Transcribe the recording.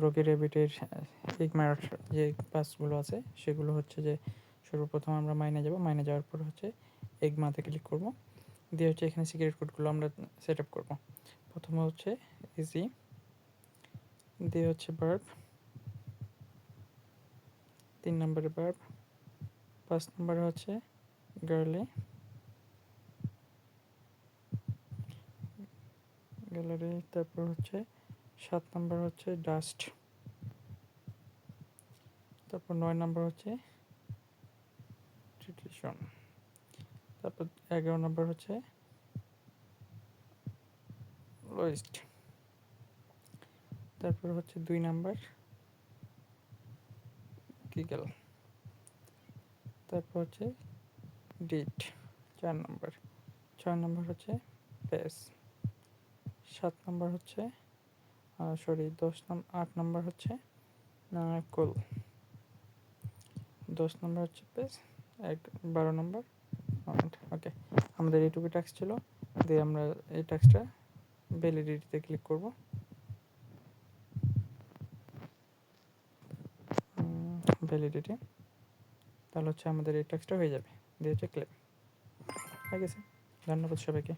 রোগী রেবিটের ইগমার যে পাসগুলো আছে সেগুলো হচ্ছে যে সর্বপ্রথম আমরা মাইনে যাব, মাইনে যাওয়ার পর হচ্ছে এগমাতে ক্লিক করব, দিয়ে হচ্ছে এখানে সিক্রেট কোডগুলো আমরা সেট আপ করবো। প্রথমে হচ্ছে ইজি, দিয়ে হচ্ছে ভার্ব, 3 নম্বরে ভার্ব, 5 নম্বরে হচ্ছে গার্লি, গ্যালারি, তারপর হচ্ছে 7 নম্বর হচ্ছে ডাস্ট, তারপর 9 নম্বর হচ্ছে ট্রিটিশন, তারপর 11 নম্বর হচ্ছে লোয়েস্ট, তারপর হচ্ছে 2 নাম্বার গিগল, তারপর হচ্ছে ডিট 4 নম্বর, 6 নম্বর হচ্ছে পেস, 7 নম্বর হচ্ছে 8 নম্বর হচ্ছে কুল, 10 নম্বর হচ্ছে পেস, 12 নম্বর মোমেন্ট। ওকে, আমাদের এইটুকু টাস্ক ছিল, দিয়ে আমরা এই টাস্কটা ভ্যালিডিটিতে ক্লিক করব। ভ্যালিডিটি, তাহলে হচ্ছে আমাদের এই টাস্কটা হয়ে যাবে, দিয়ে হচ্ছে ক্লেম হয়ে গেছে। ধন্যবাদ সবাইকে।